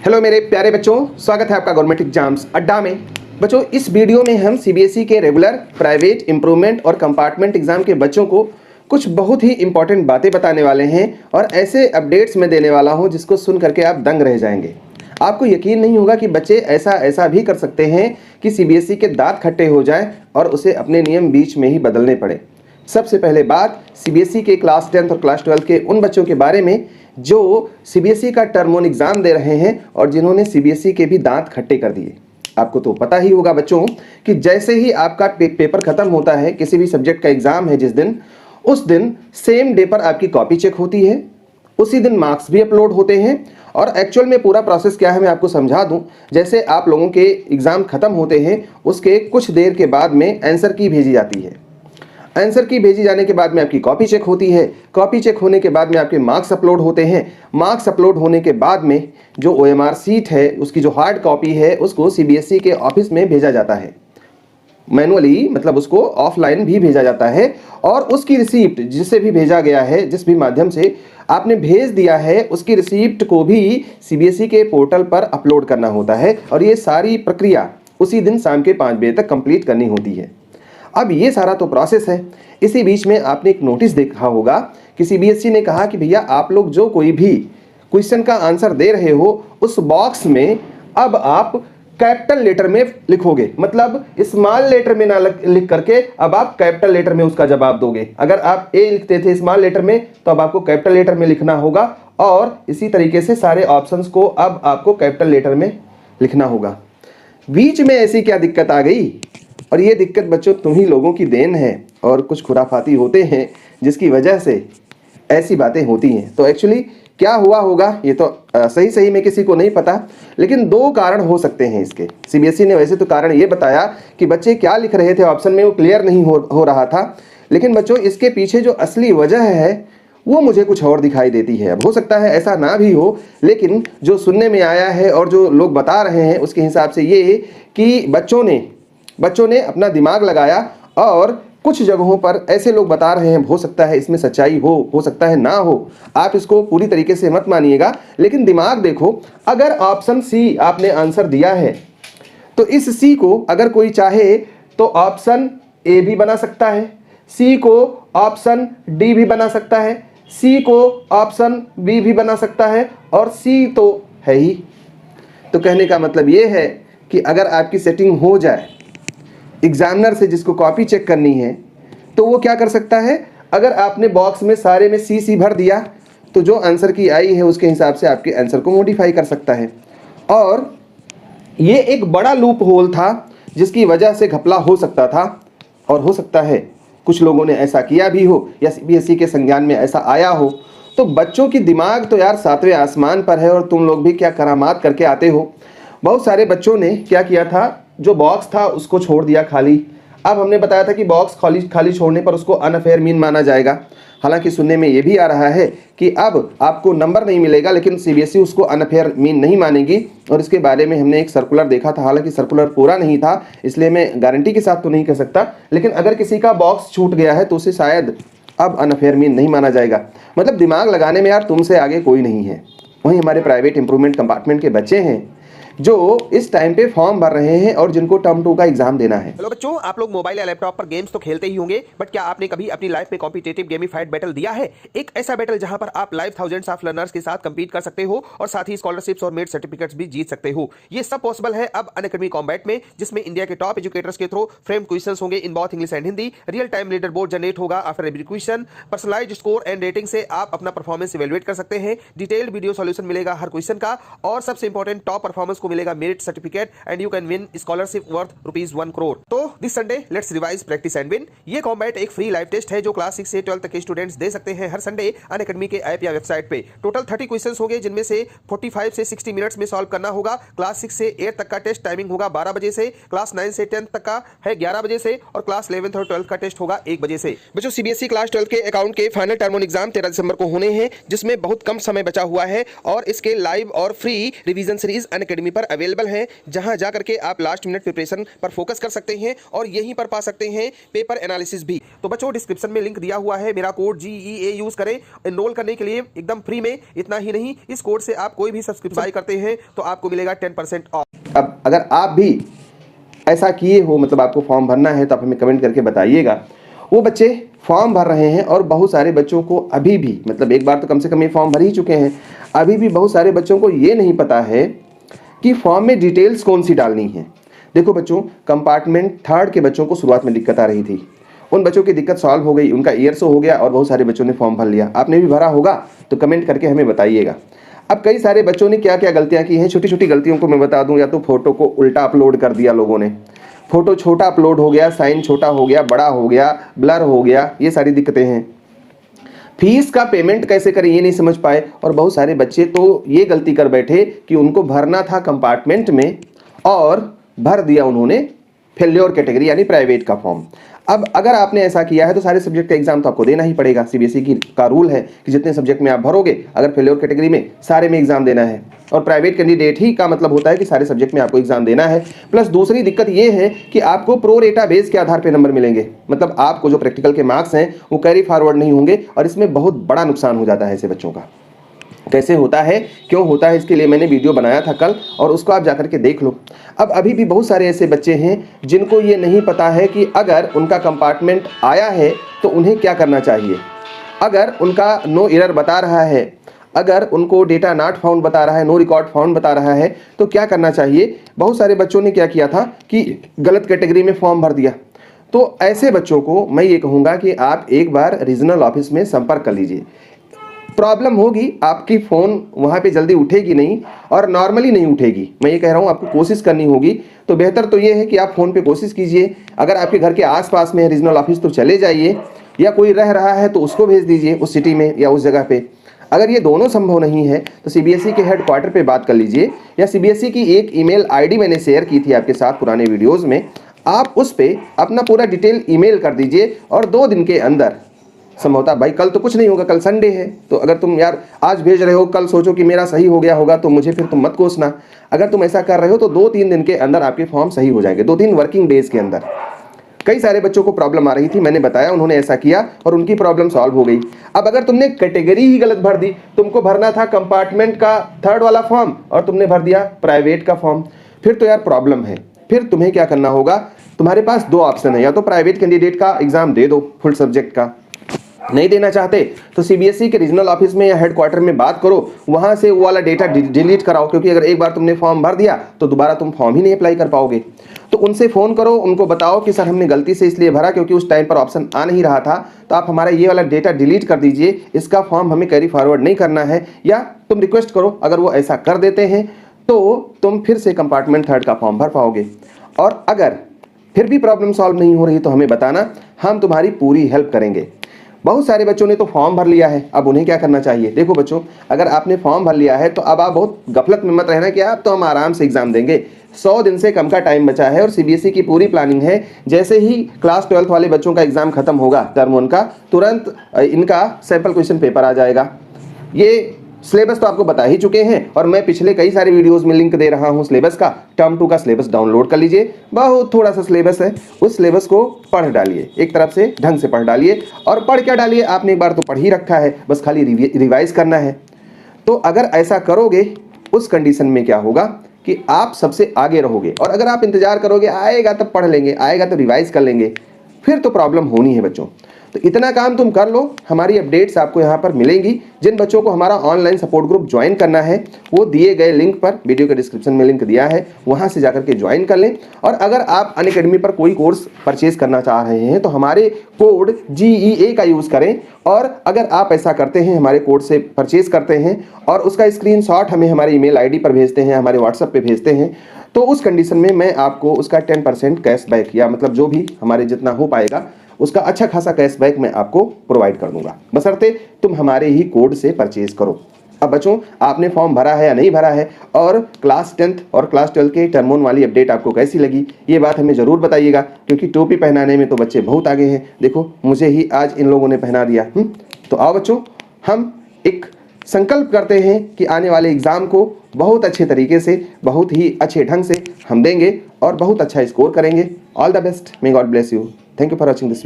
Hello मेरे प्यारे बच्चों, स्वागत है आपका गवर्नमेंट एग्जाम्स अड्डा में। बच्चों, इस वीडियो में हम सीबीएसई के रेगुलर, प्राइवेट, इम्प्रूवमेंट और कंपार्टमेंट एग्जाम के बच्चों को कुछ बहुत ही इंपॉर्टेंट बातें बताने वाले हैं और ऐसे अपडेट्स में देने वाला हूं जिसको सुन करके आप दंग रह जाएंगे। आपको यकीन नहीं होगा कि बच्चे ऐसा भी कर सकते हैं कि सीबीएसई के दांत खट्टे हो जाए और उसे अपने नियम बीच में ही बदलने पड़े। सबसे पहले बात सीबीएसई के क्लास 10th और क्लास 12 के उन बच्चों के बारे में जो सीबीएसई का टर्म 1 एग्जाम दे रहे हैं और जिन्होंने सीबीएसई के भी दांत खट्टे कर दिए। आपको तो पता ही होगा बच्चों कि जैसे ही आपका पेपर खत्म होता है, किसी भी सब्जेक्ट का एग्जाम है जिस दिन, उस दिन सेम डे पर आपकी कॉपी चेक होती है, उसी दिन मार्क्स भी अपलोड होते हैं। और एक्चुअल में पूरा प्रोसेस क्या है मैं आपको समझा दूं। जैसे आप लोगों के एग्जाम खत्म होते हैं, उसके कुछ देर के बाद में आंसर की भेजी जाती है। आंसर की भेजी जाने के बाद में आपकी कॉपी चेक होती है। कॉपी चेक होने के बाद में आपके मार्क्स अपलोड होते हैं। मार्क्स अपलोड होने के बाद में जो ओएमआर सीट है, उसकी जो हार्ड कॉपी है, उसको सीबीएसई के ऑफिस में भेजा जाता है। मैनुअली मतलब उसको ऑफलाइन भी भेजा जाता है और उसकी रिसीप्ट जिससे भी भेजा गया है, जिस भी माध्यम से आपने भेज दिया है, उसकी रिसीप्ट को भी सीबीएसई के पोर्टल पर अपलोड करना होता है और ये सारी प्रक्रिया उसी दिन शाम के 5 बजे तक कंप्लीट करनी होती है। अब ये सारा तो प्रोसेस है। इसी बीच में आपने एक नोटिस देखा होगा कि सीबीएसई ने कहा कि भैया आप लोग जो कोई भी क्वेश्चन का आंसर दे रहे हो, उस बॉक्स में अब आप कैपिटल लेटर में लिखोगे। मतलब स्मॉल लेटर में ना लिख करके अब आप कैपिटल लेटर में उसका जवाब दोगे। अगर आप ए लिखते थे स्मॉल लेटर में, तो अब आपको कैपिटल लेटर में लिखना होगा और इसी तरीके से सारे ऑप्शंस को अब आपको कैपिटल लेटर में लिखना होगा। बीच में ऐसी क्या दिक्कत आ गई? और ये दिक्कत बच्चों तुम ही लोगों की देन है और कुछ खुराफाती होते हैं जिसकी वजह से ऐसी बातें होती हैं। तो एक्चुअली क्या हुआ होगा ये तो सही में किसी को नहीं पता, लेकिन 2 कारण हो सकते हैं इसके। सीबीएसई ने वैसे तो कारण ये बताया कि बच्चे क्या लिख रहे थे ऑप्शन में वो क्लियर नहीं हो रहा था, लेकिन बच्चों इसके पीछे जो असली वजह है वो मुझे कुछ और दिखाई देती है। अब हो सकता है ऐसा ना भी हो, लेकिन जो सुनने में आया है और जो लोग बता रहे हैं उसके हिसाब से ये कि बच्चों ने अपना दिमाग लगाया और कुछ जगहों पर ऐसे लोग बता रहे हैं, हो सकता है इसमें सच्चाई हो सकता है ना हो। आप इसको पूरी तरीके से मत मानिएगा, लेकिन दिमाग देखो। अगर ऑप्शन सी आपने आंसर दिया है तो इस सी को अगर कोई चाहे तो ऑप्शन ए भी बना सकता है, सी को ऑप्शन डी भी बना सकता है, सी को ऑप्शन बी भी बना सकता है और सी तो है ही। तो कहने का मतलब ये है कि अगर आपकी सेटिंग हो जाए एग्जामिनर से जिसको कॉपी चेक करनी है, तो वो क्या कर सकता है, अगर आपने बॉक्स में सारे में सी भर दिया तो जो आंसर की आई है उसके हिसाब से आपके आंसर को मॉडिफाई कर सकता है। और ये एक बड़ा लूप होल था जिसकी वजह से घपला हो सकता था और हो सकता है कुछ लोगों ने ऐसा किया भी हो या सीबीएसई के संज्ञान में ऐसा आया हो। तो बच्चों की दिमाग तो यार 7वें आसमान पर है और तुम लोग भी क्या करामात करके आते हो। बहुत सारे बच्चों ने क्या किया था, जो बॉक्स था उसको छोड़ दिया खाली। अब हमने बताया था कि बॉक्स खाली छोड़ने पर उसको अनफेयर मीन माना जाएगा। हालांकि सुनने में ये भी आ रहा है कि अब आपको नंबर नहीं मिलेगा, लेकिन सीबीएसई उसको अनफेयर मीन नहीं मानेगी। और इसके बारे में हमने एक सर्कुलर देखा था, हालांकि सर्कुलर पूरा नहीं था इसलिए मैं गारंटी के साथ तो नहीं कह सकता, लेकिन अगर किसी का बॉक्स छूट गया है तो उसे शायद अब अनफेयर मीन नहीं माना जाएगा। मतलब दिमाग लगाने में यार तुमसे आगे कोई नहीं है। वहीं हमारे प्राइवेट इम्प्रूवमेंट कंपार्टमेंट के बच्चे हैं जो इस टाइम पे फॉर्म भर रहे हैं और जिनको टर्म 2 का एग्जाम देना है। हेलो बच्चों, आप लोग मोबाइल या लैपटॉप पर गेम्स तो खेलते ही होंगे, बट क्या आपने कभी अपनी लाइफ में कॉम्पिटिटिव गेमिफाइड बैटल दिया है? एक ऐसा बैटल जहां पर आप लाइव थाउजेंड्स ऑफ लर्नर्स के साथ कंपीट कर सकते हो और साथ ही स्कॉलरशिप्स और मेरिट सर्टिफिकेट्स भी जीत सकते हो। ये सब पॉसिबल है अब अनअकैडमी कॉम्बैट में, जिसमें इंडिया के टॉप एजुकेटर्स के थ्रू फ्रेम क्वेश्चंस होंगे in both English and Hindi. Real time leaderboard generate होगा after every question. Personalised score and rating से आप अपना परफॉर्मेंस इवैल्यूएट कर सकते हैं। डिटेल्ड वीडियो सॉल्यूशन मिलेगा हर क्वेश्चन का और सबसे इंपॉर्टेंट टॉप परफॉर्मेंस को मिलेगा merit certificate and you can win scholarship worth ₹1 crore। तो this Sunday let's revise, practice and win. ये कॉम्बैट एक फ्री लाइव टेस्ट है जो क्लास 6 से 12 तक के स्टूडेंट्स दे सकते हैं हर संडे अनअकैडमी के ऐप या वेबसाइट पे। टोटल 30 क्वेश्चंस होंगे जिनमें से 45 से 60 मिनट्स में सॉल्व करना होगा। क्लास 6 से 8 तक का टेस्ट टाइमिंग होगा 12 बजे से, क्लास 9 से 10 तक का है 11 बजे से और क्लास 11th और 12th का टेस्ट होगा 1 बजे से। बच्चों, सीबीएसई क्लास 12 के अकाउंट के फाइनल टर्म 1 एग्जाम 13 दिसंबर को होने हैं, जिसमें बहुत कम समय बचा हुआ है और इसके लाइव और फ्री रिवीजन सीरीज अनअकैडमी पर अवेलेबल हैं, जहां जा करके आप लास्ट मिनट प्रिपरेशन पर फोकस कर सकते हैं और यहीं पर पा सकते हैं पेपर एनालिसिस भी। तो बच्चों डिस्क्रिप्शन में लिंक दिया हुआ है, मेरा कोड GEA यूज करें एनरोल करने के लिए एकदम फ्री में। इतना ही नहीं, इस कोड से आप कोई भी सब्सक्रिप्शन करते हैं तो आपको मिलेगा 10% ऑफ। अब अगर आप भी ऐसा किए हो, मतलब आपको फॉर्म भरना है, तो आप हमें कमेंट करके बताइएगा। वो बच्चे फॉर्म भर रहे हैं और बहुत सारे बच्चों को अभी भी, मतलब एक बार तो कम से कम ये फॉर्म भर ही चुके हैं, अभी भी बहुत सारे बच्चों को ये नहीं पता है कि फॉर्म में डिटेल्स कौन सी डालनी है। देखो बच्चों, कंपार्टमेंट 3rd के बच्चों को शुरुआत में दिक्कत आ रही थी, उन बच्चों की दिक्कत सॉल्व हो गई, उनका ईयर हो गया और बहुत सारे बच्चों ने फॉर्म भर लिया। आपने भी भरा होगा तो कमेंट करके हमें बताइएगा। अब कई सारे बच्चों ने क्या क्या गलतियां की हैं, छोटी छोटी गलतियों को मैं बता दूं। या तो फोटो को उल्टा अपलोड कर दिया लोगों ने, फोटो छोटा अपलोड हो गया, साइन छोटा हो गया, बड़ा हो गया, ब्लर हो गया, ये सारी दिक्कतें हैं। फीस का पेमेंट कैसे करें ये नहीं समझ पाए, और बहुत सारे बच्चे तो ये गलती कर बैठे कि उनको भरना था कंपार्टमेंट में और भर दिया उन्होंने फेल्योर कैटेगरी यानी प्राइवेट का फॉर्म। अब अगर आपने ऐसा किया है तो सारे सब्जेक्ट का एग्जाम तो आपको देना ही पड़ेगा। सीबीएसई का रूल है कि जितने सब्जेक्ट में आप भरोगे, अगर फेल्योर कैटेगरी में, सारे में एग्जाम देना है। और प्राइवेट कैंडिडेट ही का मतलब होता है कि सारे सब्जेक्ट में आपको एग्जाम देना है। प्लस दूसरी दिक्कत ये है कि आपको प्रो रेटा बेस के आधार पर नंबर मिलेंगे, मतलब आपको जो प्रैक्टिकल के मार्क्स हैं वो कैरी फॉरवर्ड नहीं होंगे, और इसमें बहुत बड़ा नुकसान हो जाता है ऐसे बच्चों का। कैसे होता है, क्यों होता है, इसके लिए मैंने वीडियो बनाया था कल, और उसको आप जाकर के देख लो। अब अभी भी बहुत सारे ऐसे बच्चे हैं जिनको ये नहीं पता है कि अगर उनका कंपार्टमेंट आया है तो उन्हें क्या करना चाहिए। अगर उनका नो एरर बता रहा है, अगर उनको डेटा नॉट फाउंड बता रहा है, नो रिकॉर्ड फाउंड बता रहा है, तो क्या करना चाहिए। बहुत सारे बच्चों ने क्या किया था कि गलत कैटेगरी में फॉर्म भर दिया। तो ऐसे बच्चों को मैं ये कहूँगा कि आप एक बार रीजनल ऑफिस में संपर्क कर लीजिए। प्रॉब्लम होगी, आपकी फ़ोन वहाँ पे जल्दी उठेगी नहीं, और नॉर्मली नहीं उठेगी। मैं ये कह रहा हूँ आपको कोशिश करनी होगी। तो बेहतर तो ये है कि आप फ़ोन पे कोशिश कीजिए। अगर आपके घर के आसपास में है रीजनल ऑफिस तो चले जाइए, या कोई रह रहा है तो उसको भेज दीजिए उस सिटी में या उस जगह पे। अगर ये दोनों संभव नहीं है तो सीबीएसई के हेडक्वार्टर पे बात कर लीजिए, या सीबीएसई की एक ईमेल आईडी मैंने शेयर की थी आपके साथ पुराने वीडियोज़ में, आप उस पर अपना पूरा डिटेल ईमेल कर दीजिए, और 2 दिन के अंदर संभवतः, भाई कल तो कुछ नहीं होगा, कल संडे है, तो अगर तुम यार आज भेज रहे हो, कल सोचो कि मेरा सही हो गया होगा तो मुझे फिर तुम मत कोसना। अगर तुम ऐसा कर रहे हो तो 2-3 दिन के अंदर आपके फॉर्म सही हो जाएंगे, 2-3 वर्किंग डेज के अंदर। कई सारे बच्चों को प्रॉब्लम आ रही थी, मैंने बताया, उन्होंने ऐसा किया और उनकी प्रॉब्लम सॉल्व हो गई। अब अगर तुमने कैटेगरी ही गलत भर दी, तुमको भरना था कंपार्टमेंट का 3rd वाला फॉर्म और तुमने भर दिया प्राइवेट का फॉर्म, फिर तो यार प्रॉब्लम है। फिर तुम्हें क्या करना होगा, तुम्हारे पास 2 ऑप्शन है, या तो प्राइवेट कैंडिडेट का एग्जाम दे दो फुल सब्जेक्ट का, नहीं देना चाहते तो सीबीएसई के रीजनल ऑफिस में या हेडक्वार्टर में बात करो, वहां से वो वाला डेटा डिलीट कराओ, क्योंकि अगर एक बार तुमने फॉर्म भर दिया तो दोबारा तुम फॉर्म ही नहीं अप्लाई कर पाओगे। तो उनसे फ़ोन करो, उनको बताओ कि सर हमने गलती से इसलिए भरा क्योंकि उस टाइम पर ऑप्शन आ नहीं रहा था, तो आप हमारा ये वाला डेटा डिलीट कर दीजिए, इसका फॉर्म हमें कैरी फॉरवर्ड नहीं करना है। या तुम रिक्वेस्ट करो, अगर वो ऐसा कर देते हैं तो तुम फिर से कंपार्टमेंट 3rd का फॉर्म भर पाओगे। और अगर फिर भी प्रॉब्लम सॉल्व नहीं हो रही तो हमें बताना, हम तुम्हारी पूरी हेल्प करेंगे। बहुत सारे बच्चों ने तो फॉर्म भर लिया है, अब उन्हें क्या करना चाहिए। देखो बच्चों, अगर आपने फॉर्म भर लिया है तो अब आप बहुत गफलत में मत रहना कि आप तो हम आराम से एग्जाम देंगे। 100 दिन से कम का टाइम बचा है और सीबीएसई की पूरी प्लानिंग है, जैसे ही क्लास 12th वाले बच्चों का एग्जाम खत्म होगा टर्म 1 का, तुरंत इनका सैंपल क्वेश्चन पेपर आ जाएगा। ये सिलेबस तो आपको बता ही चुके हैं, और मैं पिछले कई सारे वीडियोस में लिंक दे रहा हूं सिलेबस का। टर्म 2 का सिलेबस डाउनलोड कर लीजिए, बहुत थोड़ा सा सिलेबस है, उस सिलेबस को पढ़ डालिए, एक तरफ से ढंग से पढ़ डालिए। और पढ़ क्या डालिए, आपने एक बार तो पढ़ ही रखा है, बस खाली रिवाइज करना है। तो अगर ऐसा करोगे, उस कंडीशन में क्या होगा कि आप सबसे आगे रहोगे। और अगर आप इंतजार करोगे आएगा तब पढ़ लेंगे, आएगा तो रिवाइज कर लेंगे, फिर तो प्रॉब्लम होनी है बच्चों। तो इतना काम तुम कर लो, हमारी अपडेट्स आपको यहाँ पर मिलेंगी। जिन बच्चों को हमारा ऑनलाइन सपोर्ट ग्रुप ज्वाइन करना है वो दिए गए लिंक पर, वीडियो के डिस्क्रिप्शन में लिंक दिया है, वहाँ से जाकर के ज्वाइन कर लें। और अगर आप अनअकैडमी पर कोई कोर्स परचेज करना चाह रहे हैं तो हमारे कोड GEA का यूज़ करें। और अगर आप ऐसा करते हैं, हमारे कोड से परचेज करते हैं और उसका स्क्रीनशॉट हमें हमारे ईमेल आईडी पर भेजते हैं, हमारे व्हाट्सएप पे भेजते हैं, तो उस कंडीशन में मैं आपको उसका 10% कैशबैक, या मतलब जो भी हमारे जितना हो पाएगा उसका अच्छा खासा कैशबैक मैं आपको प्रोवाइड कर दूंगा, बशर्ते तुम हमारे ही कोड से परचेज करो। अब बच्चों, आपने फॉर्म भरा है या नहीं भरा है, और क्लास 10th और क्लास 12 के टर्म 1 वाली अपडेट आपको कैसी लगी, ये बात हमें ज़रूर बताइएगा, क्योंकि टोपी पहनाने में तो बच्चे बहुत आगे हैं। देखो, मुझे ही आज इन लोगों ने पहना दिया। तो आओ बच्चों, हम एक संकल्प करते हैं कि आने वाले एग्ज़ाम को बहुत अच्छे तरीके से, बहुत ही अच्छे ढंग से हम देंगे और बहुत अच्छा स्कोर करेंगे। All the best, may God bless you. Thank you for watching this video.